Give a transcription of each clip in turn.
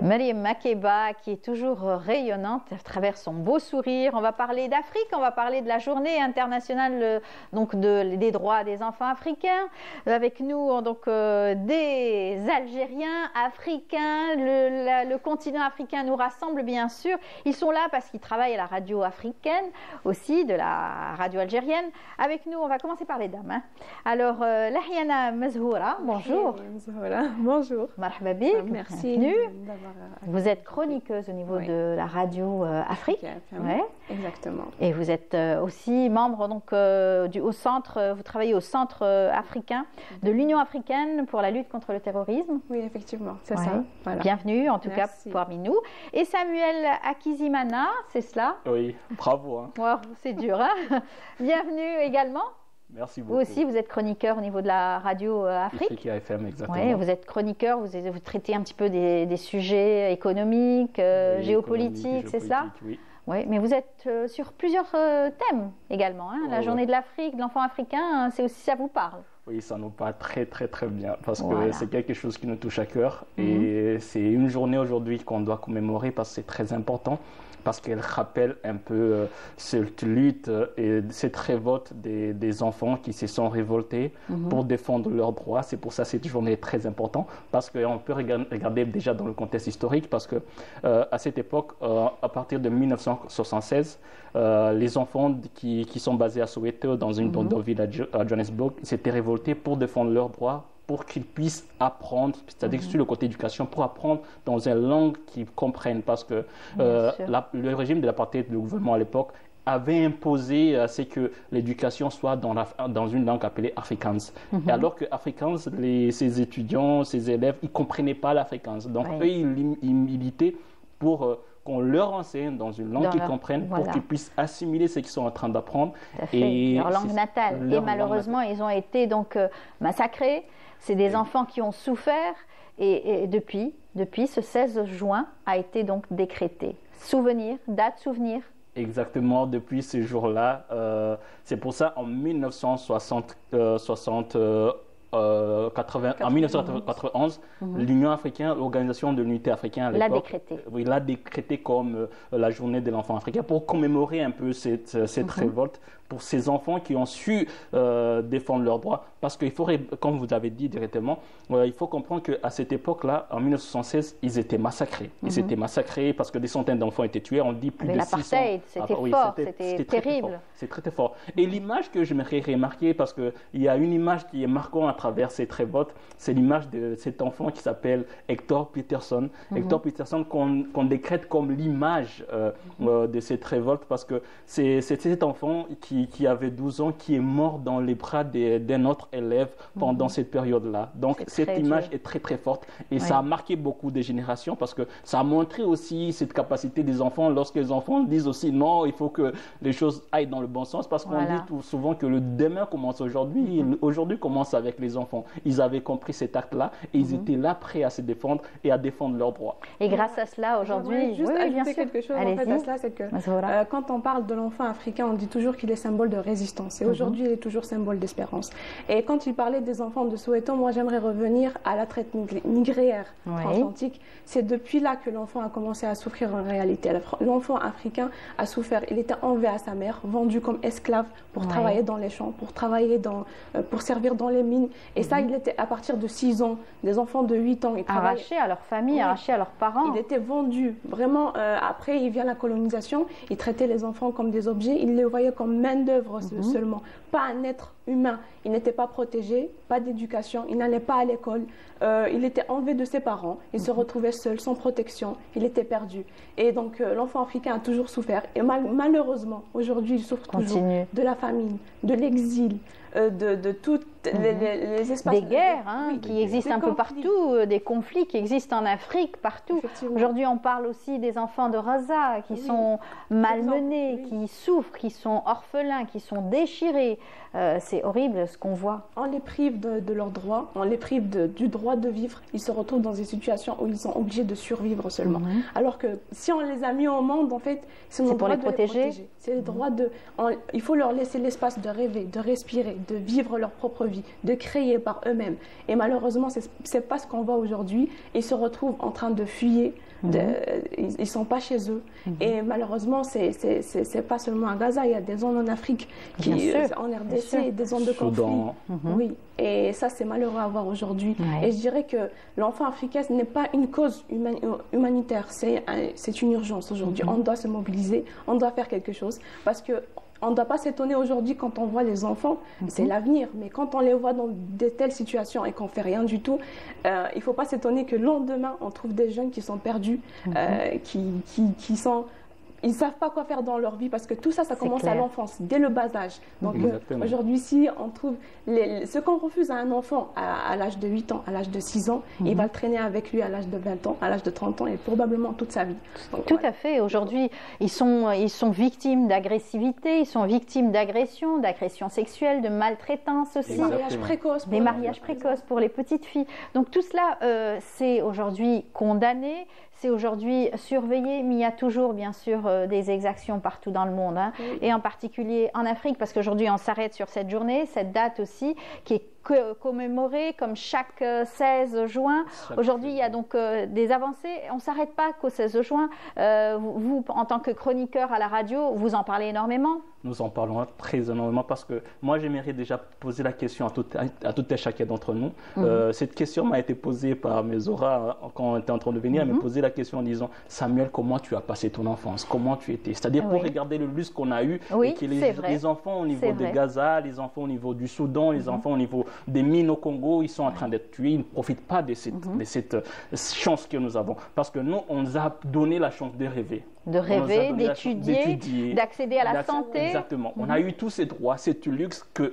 Mariam Makeba, qui est toujours rayonnante à travers son beau sourire. On va parler d'Afrique, on va parler de la journée internationale des droits des enfants africains. Avec nous, des Algériens, Africains. Le continent africain nous rassemble, bien sûr. Ils sont là parce qu'ils travaillent à la radio africaine, aussi de la radio algérienne. Avec nous, on va commencer par les dames. Alors, Lahiana Mazhoura, bonjour. Bonjour. Marhaba bik, merci. Bienvenue. Vous êtes chroniqueuse au niveau de la radio Afrique. Ouais. Exactement. Et vous êtes aussi membre au centre, vous travaillez au centre africain de l'Union africaine pour la lutte contre le terrorisme. Oui, effectivement, c'est ça. Voilà. Bienvenue en tout cas parmi nous. Et Samuel Akizimana, c'est cela? Oui, bravo. Hein. Wow, c'est dur, hein. Bienvenue également. Merci beaucoup. Vous aussi, vous êtes chroniqueur au niveau de la radio Afrique. Afrique FM, exactement. Oui, vous êtes chroniqueur, vous traitez un petit peu des sujets économiques, géopolitiques, c'est ça? Oui. Oui, mais vous êtes sur plusieurs thèmes également. Hein. La journée de l'Afrique, de l'enfant africain, c'est aussi ça vous parle. Oui, ça nous parle très bien parce que c'est quelque chose qui nous touche à cœur et c'est une journée aujourd'hui qu'on doit commémorer parce que c'est très important. Parce qu'elle rappelle un peu cette lutte et cette révolte des enfants qui se sont révoltés pour défendre leurs droits. C'est pour ça que cette journée est très importante, parce qu'on peut regarder déjà dans le contexte historique, parce que à cette époque, à partir de 1976, les enfants qui sont basés à Soweto, dans une ville à Johannesburg, s'étaient révoltés pour défendre leurs droits, pour qu'ils puissent apprendre, c'est-à-dire sur le côté éducation, pour apprendre dans une langue qu'ils comprennent. Parce que le régime de l'apartheid, le gouvernement à l'époque, avait imposé c'est que l'éducation soit dans une langue appelée Afrikaans. Et alors que Afrikaans, ses étudiants, ses élèves, ils ne comprenaient pas l'Afrikaans. Donc eux, ils militaient pour qu'on leur enseigne dans une langue qu'ils comprennent, pour qu'ils puissent assimiler ce qu'ils sont en train d'apprendre. Et leur langue natale. Et malheureusement, ils ont été massacrés. C'est des enfants qui ont souffert et depuis ce 16 juin a été donc décrété. Date souvenir. Exactement, depuis ce jour-là. C'est pour ça en 1991, l'Union africaine, l'Organisation de l'unité africaine à l'époque, l'a décrété comme la journée de l'enfant africain pour commémorer un peu cette révolte pour ces enfants qui ont su défendre leurs droits. Parce qu'il faut, comme vous avez dit directement, il faut comprendre qu'à cette époque-là, en 1976, ils étaient massacrés. Ils étaient massacrés parce que des centaines d'enfants étaient tués. On dit plus de 600. L'apartheid, c'était fort, c'était terrible. C'est très fort. Et l'image que j'aimerais remarquer, parce qu'il y a une image qui est marquante à travers cette révolte, c'est l'image de cet enfant qui s'appelle Hector Peterson. Hector Peterson qu'on décrète comme l'image de cette révolte, parce que c'est cet enfant qui avait 12 ans, qui est mort dans les bras d'un autre élève pendant cette période-là. Donc cette image est très forte et ça a marqué beaucoup de générations, parce que ça a montré aussi cette capacité des enfants lorsque les enfants disent aussi non, il faut que les choses aillent dans le bon sens, parce qu'on dit tout souvent que le demain commence aujourd'hui. Aujourd'hui commence avec les enfants. Ils avaient compris cet acte-là et ils étaient là prêts à se défendre et à défendre leurs droits. Et grâce à cela, aujourd'hui, juste ajouter quelque chose en fait à cela, c'est que quand on parle de l'enfant africain, on dit toujours qu'il est symbole de résistance. Et aujourd'hui, il est toujours symbole d'espérance. Et quand il parlait des enfants de Soweto, moi, j'aimerais revenir à la traite négrière transatlantique. C'est depuis là que l'enfant a commencé à souffrir en réalité. L'enfant africain a souffert. Il était enlevé à sa mère, vendu comme esclave pour travailler dans les champs, pour servir dans les mines. Et ça, il était à partir de 6 ans. Des enfants de 8 ans. Arrachés à leur famille, arrachés à leurs parents. Il était vendu. Vraiment, après, il vient la colonisation. Il traitait les enfants comme des objets. Il les voyait comme main-d'œuvre seulement, pas un être humain. Il n'était pas protégé, pas d'éducation, il n'allait pas à l'école, il était enlevé de ses parents, il se retrouvait seul, sans protection, il était perdu. Et donc l'enfant africain a toujours souffert. Et malheureusement, aujourd'hui, il souffre toujours de la famine, de l'exil, de toutes les espaces. Des guerres qui existent un peu partout, des conflits qui existent en Afrique, partout. Aujourd'hui, on parle aussi des enfants de Gaza qui sont malmenés, qui souffrent, qui sont orphelins, qui sont déchirés. C'est horrible ce qu'on voit. On les prive de leurs droits, on les prive du droit de vivre. Ils se retrouvent dans des situations où ils sont obligés de survivre seulement. Alors que si on les a mis au monde, en fait, c'est pour les protéger. C'est le droit il faut leur laisser l'espace de rêver, de respirer, de vivre leur propre vie, de créer par eux-mêmes. Et malheureusement, c'est pas ce qu'on voit aujourd'hui. Ils se retrouvent en train de fuir. Ils sont pas chez eux. Et malheureusement, c'est pas seulement à Gaza. Il y a des zones en Afrique, en RDC, des zones de conflit. Oui. Et ça, c'est malheureux à voir aujourd'hui. Et je dirais que l'enfant africain n'est pas une cause humanitaire. C'est une urgence aujourd'hui. On doit se mobiliser. On doit faire quelque chose. Parce que on ne doit pas s'étonner aujourd'hui quand on voit les enfants, c'est l'avenir. Mais quand on les voit dans de telles situations et qu'on ne fait rien du tout, il ne faut pas s'étonner que le lendemain, on trouve des jeunes qui sont perdus, qui sont... Ils ne savent pas quoi faire dans leur vie parce que tout ça, ça commence à l'enfance, dès le bas âge. Donc aujourd'hui, si on trouve ce qu'on refuse à un enfant à l'âge de 8 ans, à l'âge de 6 ans, il va le traîner avec lui à l'âge de 20 ans, à l'âge de 30 ans et probablement toute sa vie. Donc, tout à fait. Aujourd'hui, ils sont victimes d'agressivité, ils sont victimes d'agression sexuelle, de maltraitance aussi. Des mariages précoces pour les petites filles. Donc tout cela, c'est aujourd'hui condamné. C'est aujourd'hui surveillé, mais il y a toujours bien sûr des exactions partout dans le monde, et en particulier en Afrique, parce qu'aujourd'hui on s'arrête sur cette journée, cette date aussi, qui est commémorée comme chaque 16 juin. Aujourd'hui, il y a donc des avancées. On ne s'arrête pas qu'au 16 juin. Vous, en tant que chroniqueur à la radio, vous en parlez énormément. Nous en parlons très énormément parce que moi, j'aimerais déjà poser la question à tout et chacun d'entre nous. Cette question m'a été posée par Mesora quand on était en train de venir. Elle m'a posé la question en disant « Samuel, comment tu as passé ton enfance? Comment tu étais ?» C'est-à-dire pour regarder le luxe qu'on a eu et que les enfants au niveau de Gaza, les enfants au niveau du Soudan, les enfants au niveau des mines au Congo, ils sont en train d'être tués. Ils ne profitent pas de cette chance que nous avons. Parce que nous, on nous a donné la chance de rêver. De rêver, d'étudier, d'accéder à la santé. Exactement. On a eu tous ces droits, ce luxe que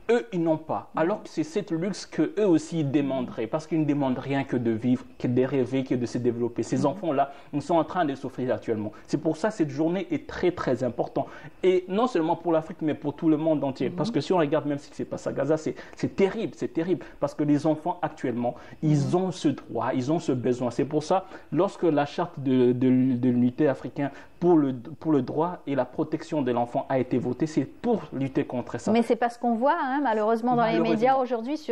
eux, ils n'ont pas. Alors que c'est cette luxe que eux aussi ils demanderaient. Parce qu'ils ne demandent rien que de vivre, que de rêver, que de se développer. Ces enfants-là, ils sont en train de souffrir actuellement. C'est pour ça que cette journée est très, très importante. Et non seulement pour l'Afrique, mais pour tout le monde entier. Parce que si on regarde même ce qui se passe à Gaza, c'est terrible, c'est terrible. Parce que les enfants, actuellement, ils ont ce droit, ils ont ce besoin. C'est pour ça, lorsque la charte de l'unité africaine pour le droit et la protection de l'enfant a été votée, c'est pour lutter contre ça. Mais c'est parce qu'on voit, malheureusement, dans les médias aujourd'hui,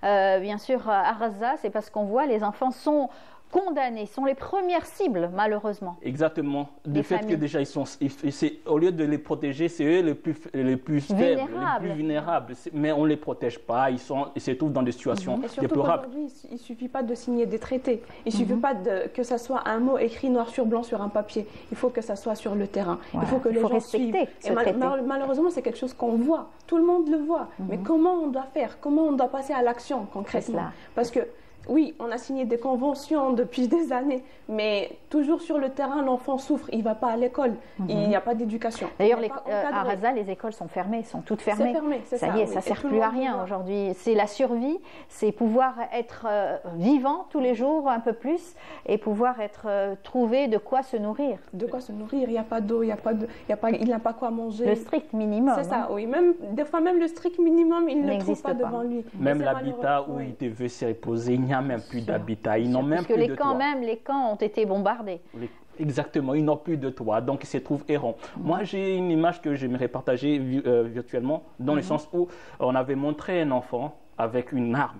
bien sûr, à Gaza, c'est parce qu'on voit les enfants sont condamnés, sont les premières cibles, malheureusement. Exactement. Du fait que déjà, au lieu de les protéger, c'est eux les plus faibles, les plus vulnérables. Mais on ne les protège pas, ils se trouvent dans des situations déplorables. Aujourd'hui, il ne suffit pas de signer des traités. Il ne suffit pas que ça soit un mot écrit noir sur blanc sur un papier. Il faut que ça soit sur le terrain. Il faut que les gens suivent. Et malheureusement, c'est quelque chose qu'on voit. Tout le monde le voit. Mais comment on doit faire? Comment on doit passer à l'action concrètement? Parce que oui, on a signé des conventions depuis des années, mais toujours sur le terrain, l'enfant souffre, il ne va pas à l'école, il n'y a pas d'éducation. D'ailleurs, à Gaza, les écoles sont fermées, sont toutes fermées. C'est fermé, c'est ça. Ça y est, ça ne sert plus à rien aujourd'hui. C'est la survie, c'est pouvoir être vivant tous les jours un peu plus et pouvoir trouver de quoi se nourrir. De quoi se nourrir, il n'y a pas d'eau, il n'a pas quoi manger. Le strict minimum. C'est ça, oui. Des fois, même le strict minimum, il ne trouve pas devant lui. Même l'habitat où il devait se reposer, il n'y a même plus d'habitat, ils n'ont même plus de toit. Parce que les camps ont été bombardés. Exactement, ils n'ont plus de toit, donc ils se trouvent errants. Moi, j'ai une image que j'aimerais partager virtuellement, dans le sens où on avait montré un enfant avec une arme.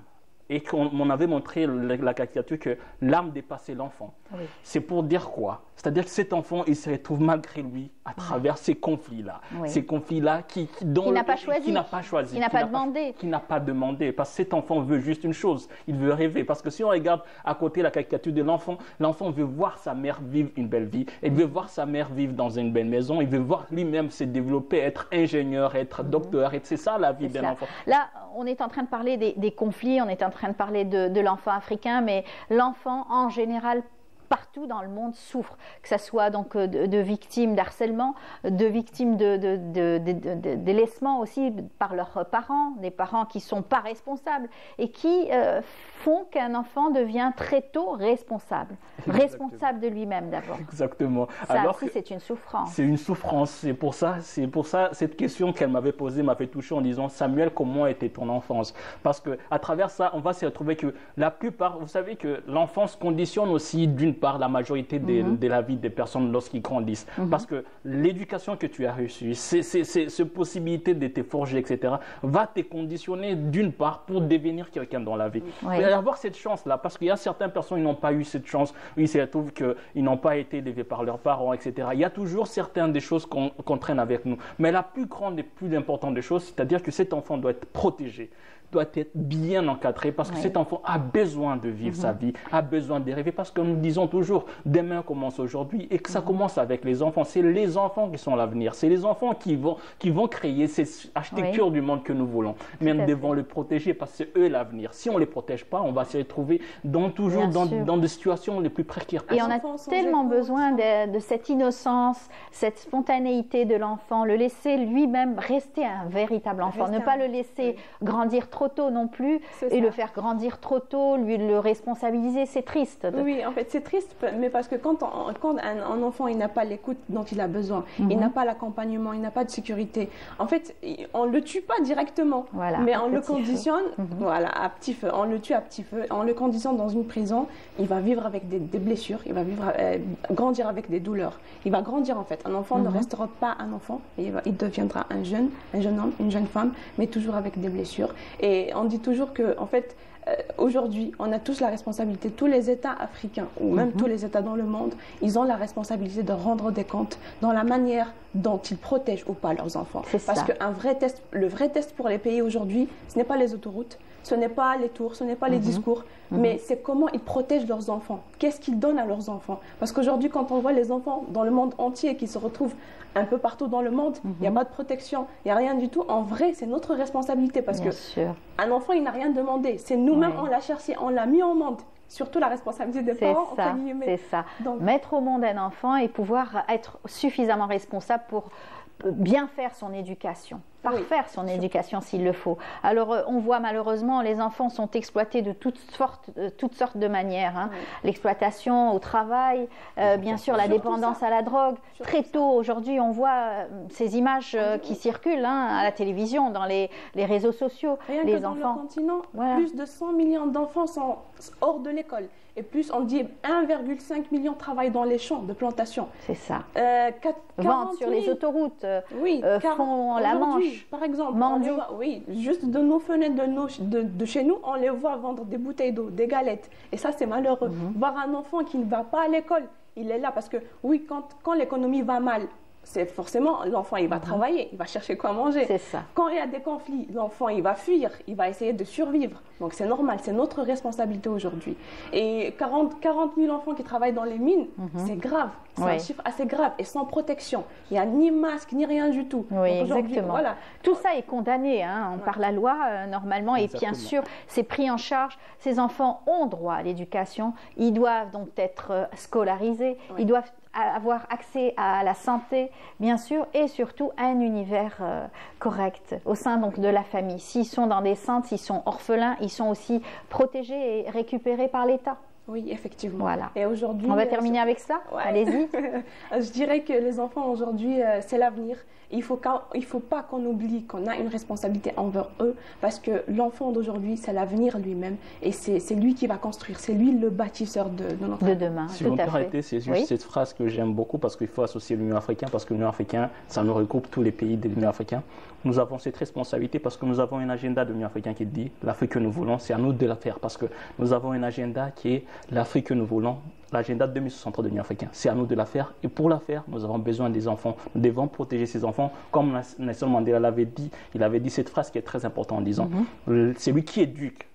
Et qu'on avait montré la caricature que l'arme dépassait l'enfant. Oui. C'est pour dire quoi? C'est-à-dire que cet enfant, il se retrouve malgré lui à travers ces conflits-là. Oui. Ces conflits-là qui n'a pas choisi. Qui n'a pas choisi. Qui n'a pas demandé. Qui n'a pas demandé. Parce que cet enfant veut juste une chose. Il veut rêver. Parce que si on regarde à côté la caricature de l'enfant, l'enfant veut voir sa mère vivre une belle vie. Il veut voir sa mère vivre dans une belle maison. Il veut voir lui-même se développer, être ingénieur, être docteur. Et c'est ça la vie d'un enfant. Là, on est en train de parler des conflits, on est en train de parler de l'enfant africain, mais l'enfant en général partout dans le monde souffrent, que ce soit donc de victimes d'harcèlement, de victimes de délaissement aussi par leurs parents, des parents qui ne sont pas responsables et qui font qu'un enfant devient très tôt responsable. Exactement. Responsable de lui-même d'abord. Exactement. Ça alors aussi, c'est une souffrance. C'est une souffrance. C'est pour ça, cette question qu'elle m'avait posée m'avait touché en disant, Samuel, comment était ton enfance? Parce qu'à travers ça, on va se retrouver que la plupart, vous savez que l'enfance conditionne aussi d'une par la majorité de la vie des personnes lorsqu'ils grandissent. Parce que l'éducation que tu as reçue, cette possibilité de te forger, etc., va te conditionner d'une part pour devenir quelqu'un dans la vie. Il va y avoir cette chance-là, parce qu'il y a certaines personnes qui n'ont pas eu cette chance, ils se retrouvent qu'ils n'ont pas été élevés par leurs parents, etc. Il y a toujours certaines des choses qu'on traîne avec nous. Mais la plus grande et plus importante des choses, c'est-à-dire que cet enfant doit être protégé, doit être bien encadré, parce que cet enfant a besoin de vivre sa vie, a besoin de rêver, parce que nous disons toujours, demain commence aujourd'hui, et que ça commence avec les enfants. C'est les enfants qui sont l'avenir, c'est les enfants qui vont créer cette architecture du monde que nous voulons. Mais nous devons le protéger, parce que c'est eux l'avenir. Si on ne les protège pas, on va se retrouver toujours dans des situations les plus précaires. Et on a tellement besoin de cette innocence, cette spontanéité de l'enfant, le laisser lui-même rester un véritable enfant, ne pas le laisser grandir trop tôt non plus, et le faire grandir trop tôt, lui le responsabiliser, c'est triste. Oui, en fait, c'est triste, mais parce que quand un enfant il n'a pas l'écoute dont il a besoin, il n'a pas l'accompagnement, il n'a pas de sécurité, en fait, on ne le tue pas directement, mais on le conditionne à petit feu, on le tue à petit feu, on le conditionne dans une prison, il va vivre avec des blessures, il va grandir avec des douleurs, il va grandir en fait. Un enfant ne restera pas un enfant, il deviendra un jeune homme, une jeune femme, mais toujours avec des blessures. Et on dit toujours que, en fait, aujourd'hui, on a tous la responsabilité, tous les États africains, ou même tous les États dans le monde, ils ont la responsabilité de rendre des comptes dans la manière dont ils protègent ou pas leurs enfants. Parce que le vrai test pour les pays aujourd'hui, ce n'est pas les autoroutes, ce n'est pas les tours, ce n'est pas les discours, mais c'est comment ils protègent leurs enfants. Qu'est-ce qu'ils donnent à leurs enfants? Parce qu'aujourd'hui, quand on voit les enfants dans le monde entier qui se retrouvent un peu partout dans le monde, il n'y a pas de protection, il n'y a rien du tout. En vrai, c'est notre responsabilité parce qu'un enfant, il n'a rien demandé. C'est nous-mêmes, on l'a cherché, on l'a mis au monde. Surtout la responsabilité des parents. C'est ça. Donc, mettre au monde un enfant et pouvoir être suffisamment responsable pour bien faire son éducation, parfaire son éducation s'il le faut. Alors on voit malheureusement les enfants sont exploités de toutes sortes de manières. L'exploitation au travail, bien sûr la dépendance à la drogue. Très tôt aujourd'hui on voit ces images qui circulent à la télévision, dans les réseaux sociaux. Rien que dans le continent, plus de 100 millions d'enfants sont hors de l'école. Et plus, on dit 1,5 million travaillent dans les champs de plantation. C'est ça. Vendent sur les autoroutes, font la Manche. Par exemple, juste de nos fenêtres de chez nous, on les voit vendre des bouteilles d'eau, des galettes. Et ça, c'est malheureux. Voir un enfant qui ne va pas à l'école, il est là parce que, quand l'économie va mal, c'est forcément l'enfant il va travailler, il va chercher quoi manger. C'est ça. Quand il y a des conflits, l'enfant il va fuir, il va essayer de survivre. Donc c'est normal, c'est notre responsabilité aujourd'hui. Et 40 000 enfants qui travaillent dans les mines, c'est grave, c'est un chiffre assez grave et sans protection. Il n'y a ni masque ni rien du tout. Oui, exactement. Tout ça est condamné par la loi normalement et bien sûr c'est pris en charge. Ces enfants ont droit à l'éducation, ils doivent donc être scolarisés, ils doivent avoir accès à la santé, bien sûr, et surtout à un univers correct au sein donc de la famille. S'ils sont dans des centres, s'ils sont orphelins, ils sont aussi protégés et récupérés par l'État. Oui, effectivement. Voilà. Et aujourd'hui, on va terminer avec ça. Allez-y. Je dirais que les enfants aujourd'hui, c'est l'avenir. Il faut pas qu'on oublie qu'on a une responsabilité envers eux parce que l'enfant d'aujourd'hui, c'est l'avenir lui-même et c'est lui qui va construire, c'est lui le bâtisseur de notre de demain. Si vous me permettez, c'est juste cette phrase que j'aime beaucoup parce qu'il faut associer l'Union africaine parce que l'Union africaine, ça nous regroupe tous les pays de l'Union africaine. Nous avons cette responsabilité parce que nous avons un agenda de l'Union africaine qui dit l'Afrique que nous voulons, c'est à nous de la faire parce que nous avons un agenda qui est l'Afrique que nous voulons. L'agenda 2063 de l'Union africaine, c'est à nous de la faire. Et pour la faire, nous avons besoin des enfants. Nous devons protéger ces enfants. Comme Nelson Mandela l'avait dit, il avait dit cette phrase qui est très importante en disant c'est lui qui éduque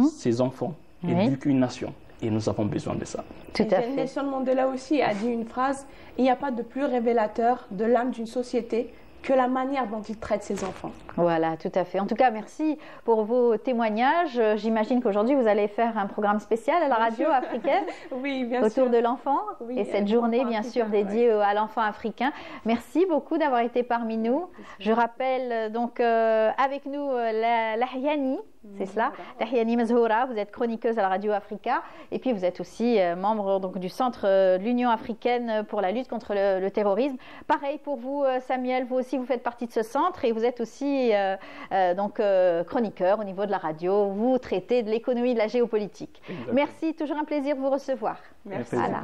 ses enfants, éduque une nation. Et nous avons besoin de ça. Tout à fait. Nelson Mandela aussi a dit une phrase, il n'y a pas de plus révélateur de l'âme d'une société que la manière dont il traite ses enfants. Voilà, tout à fait. En tout cas, merci pour vos témoignages. J'imagine qu'aujourd'hui, vous allez faire un programme spécial à la radio africaine autour de l'enfant et cette journée, bien sûr, dédiée à l'enfant africain. Merci beaucoup d'avoir été parmi nous. Je rappelle donc avec nous l'Ahyani, c'est cela. Tahiani Mazhoura, vous êtes chroniqueuse à la Radio Africa et puis vous êtes aussi membre donc, du centre de l'Union africaine pour la lutte contre le terrorisme. Pareil pour vous, Samuel, vous aussi vous faites partie de ce centre et vous êtes aussi donc, chroniqueur au niveau de la radio. Vous traitez de l'économie, de la géopolitique. Exactement. Merci, toujours un plaisir de vous recevoir. Merci. Voilà.